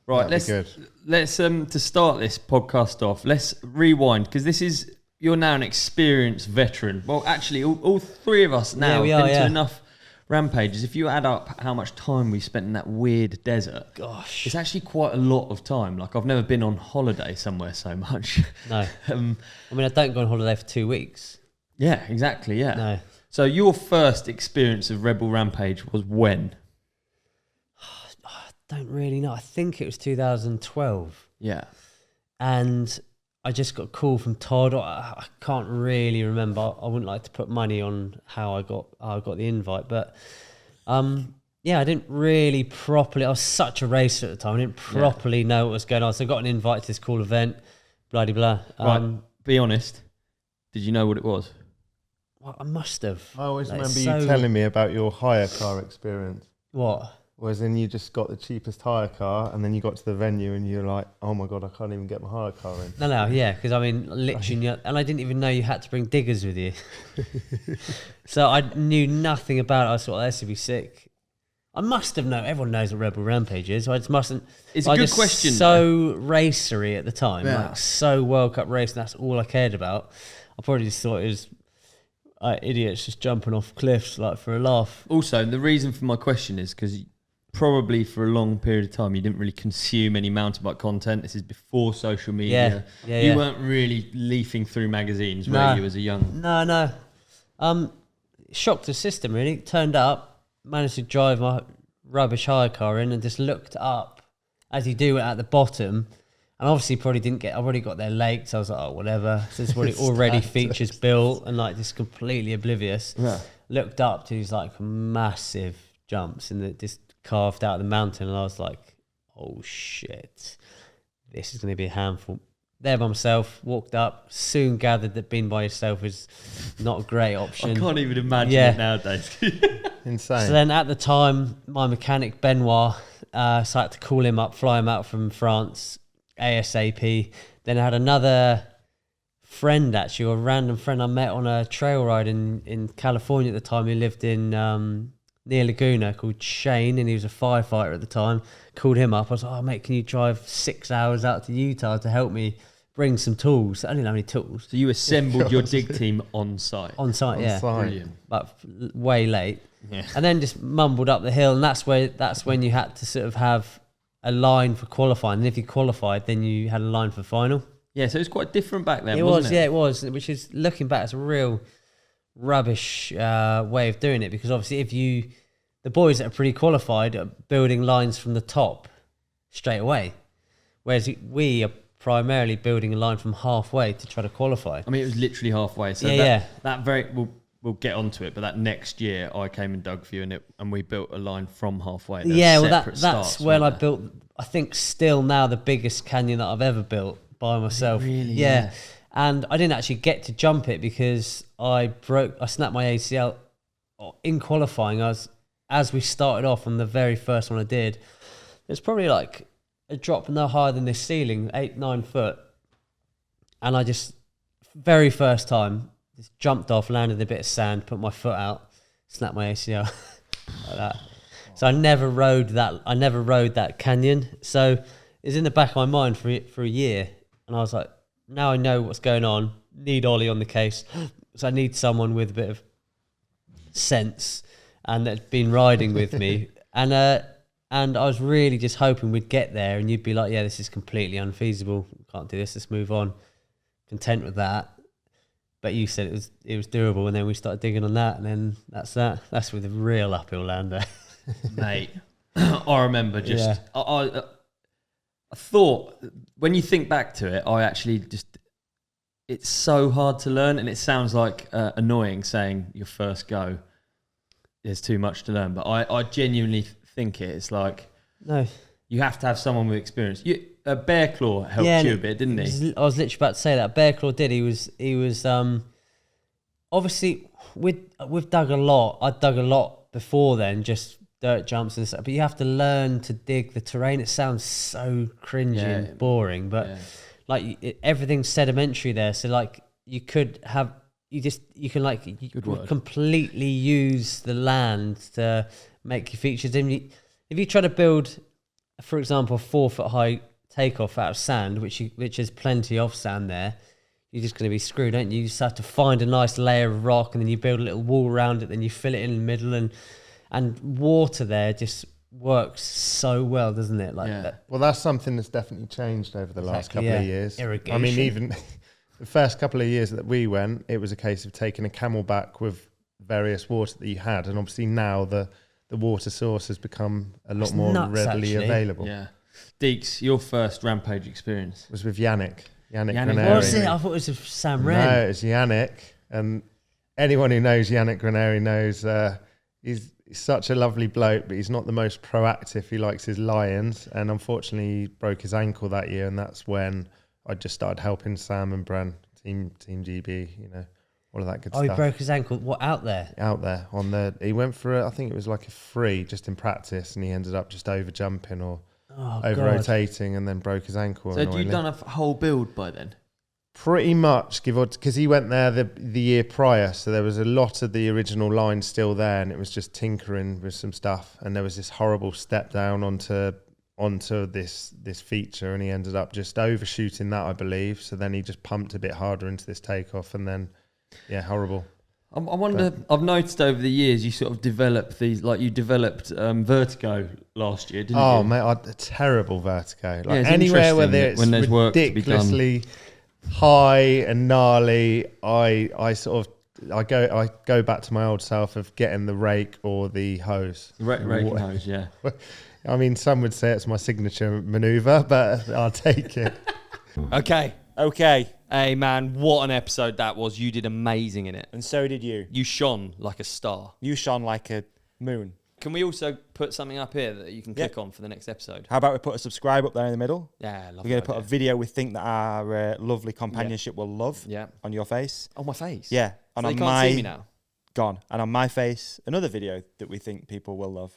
Right, let's to start this podcast off, let's rewind, because you're now an experienced veteran. Well, actually, all three of us now have been to enough rampages. If you add up how much time we spent in that weird desert, gosh, it's actually quite a lot of time. Like, I've never been on holiday somewhere so much. No. I mean, I don't go on holiday for 2 weeks. Yeah, exactly, yeah. No. So your first experience of Red Bull Rampage was when? I don't really know. I think it was 2012. Yeah. And I just got a call from Todd. I can't really remember. I wouldn't like to put money on how I got the invite, but yeah, I didn't really properly. I was such a racer at the time. I didn't properly know what was going on. So I got an invite to this cool event. Blah blah. Right. Be honest. Did you know what it was? Well, I must have. I always remember you telling me about your hire car experience. What? Whereas then you just got the cheapest hire car, and then you got to the venue and you're like, oh my God, I can't even get my hire car in. No, yeah, because I mean, literally, and I didn't even know you had to bring diggers with you. So I knew nothing about it. I thought, this would be sick. I must have known. Everyone knows what Red Bull Rampage is. So I just mustn't. It's a good question. So racery at the time, like so World Cup racing. That's all I cared about. I probably just thought it was idiots just jumping off cliffs like for a laugh. Also, the reason for my question is because probably for a long period of time you didn't really consume any mountain bike content. This is before social media. You weren't really leafing through magazines, were you, as a young... No. Shocked the system, really. Turned up, managed to drive my rubbish hire car in and just looked up, as you do at the bottom, and obviously probably didn't get... I already got there late, so I was like, oh, whatever. So it's already features built and like just completely oblivious. Yeah. Looked up to these like massive jumps and just carved out of the mountain, and I was like, oh shit, this is going to be a handful. There by myself, walked up, soon gathered that being by yourself is not a great option. I can't even imagine it nowadays. Insane. So then at the time, my mechanic Benoit, so I had to call him up, fly him out from France ASAP. Then I had another friend, actually, a random friend I met on a trail ride in California at the time. He lived in near Laguna, called Shane, and he was a firefighter at the time. Called him up. I was like, oh mate, can you drive 6 hours out to Utah to help me bring some tools? I didn't have any tools. So you assembled your dig team on site? On site, yeah. Brilliant. But way late. Yeah. And then just mumbled up the hill, and that's when you had to sort of have a line for qualifying. And if you qualified, then you had a line for final. Yeah, so it was quite different back then, wasn't it? Yeah, it was, which is, looking back, it's a real rubbish way of doing it, because obviously the boys that are pre-qualified are building lines from the top straight away, whereas we are primarily building a line from halfway to try to qualify. I mean, it was literally halfway. So we'll get onto it, but that next year I came and dug for you, and we built a line from halfway. That's when I built, I think, still now the biggest canyon that I've ever built by myself. Really? Yeah. And I didn't actually get to jump it because I snapped my ACL in qualifying. As we started off on the very first one I did, it's probably like a drop no higher than this ceiling, 8-9 foot. And I just, very first time, just jumped off, landed a bit of sand, put my foot out, snapped my ACL like that. So I never rode that canyon. So it's in the back of my mind for a year. And I was like, now I know what's going on, need Ollie on the case. So I need someone with a bit of sense and that's been riding with me. And I was really just hoping we'd get there and you'd be like, yeah, this is completely unfeasible. Can't do this. Let's move on. Content with that. But you said it was doable, and then we started digging on that, and then that's that. That's with a real uphill lander. Mate, I remember just... Yeah. I thought, when you think back to it, I actually just... It's so hard to learn, and it sounds like annoying saying your first go, there's too much to learn, but I genuinely think it's like... No. You have to have someone with experience. Fairclough helped you a bit, didn't he? I was literally about to say that. Fairclough did. He was obviously, we've dug a lot. I dug a lot before then, just dirt jumps and stuff. But you have to learn to dig the terrain. It sounds so cringy and boring, but everything's sedimentary there. So like you can completely use the land to make your features. If you try to build a for example, 4 foot high takeoff out of sand, which is plenty of sand there, you're just going to be screwed, don't you? You just have to find a nice layer of rock, and then you build a little wall around it, then you fill it in the middle, and water there just works so well, doesn't it? Like that. Well, that's something that's definitely changed over the last couple of years. Irrigation. I mean, even the first couple of years that we went, it was a case of taking a camelback with various water that you had, and obviously now the water source has become a lot more readily available. Yeah. Deaks, your first Rampage experience was with Yanik. Yanik What was it? I thought it was with Sam Wren. No, it's Yanik. And anyone who knows Yanik Graneri knows he's such a lovely bloke, but he's not the most proactive. He likes his lions, and unfortunately he broke his ankle that year, and that's when I just started helping Sam and Bren, Team GB, all of that good stuff. Oh, he broke his ankle. What, out there? Out there. He went for I think it was like a free just in practice, and he ended up just over jumping or over rotating, and then broke his ankle. So had you done a whole build by then? Pretty much, because he went there the year prior, so there was a lot of the original line still there, and it was just tinkering with some stuff, and there was this horrible step down onto this feature, and he ended up just overshooting that, I believe. So then he just pumped a bit harder into this takeoff, and then horrible. I wonder, I've noticed over the years you sort of develop these, like you developed Vertigo last year, didn't you? Oh mate, a terrible Vertigo. Like anywhere where there's ridiculously high and gnarly, I go back to my old self of getting the rake or the hose. Raking hose, yeah. I mean, some would say it's my signature manoeuvre, but I'll take it. Okay. Hey man, what an episode that was. You did amazing in it. And so did you. You shone like a star. You shone like a moon. Can we also put something up here that you can click on for the next episode? How about we put a subscribe up there in the middle? Yeah, we're going to put a video we think that our lovely companionship will love on your face. On my face? Yeah. And so they can't see me now? Gone. And on my face, another video that we think people will love.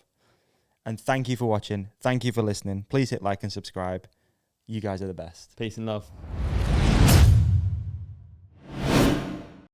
And thank you for watching. Thank you for listening. Please hit like and subscribe. You guys are the best. Peace and love.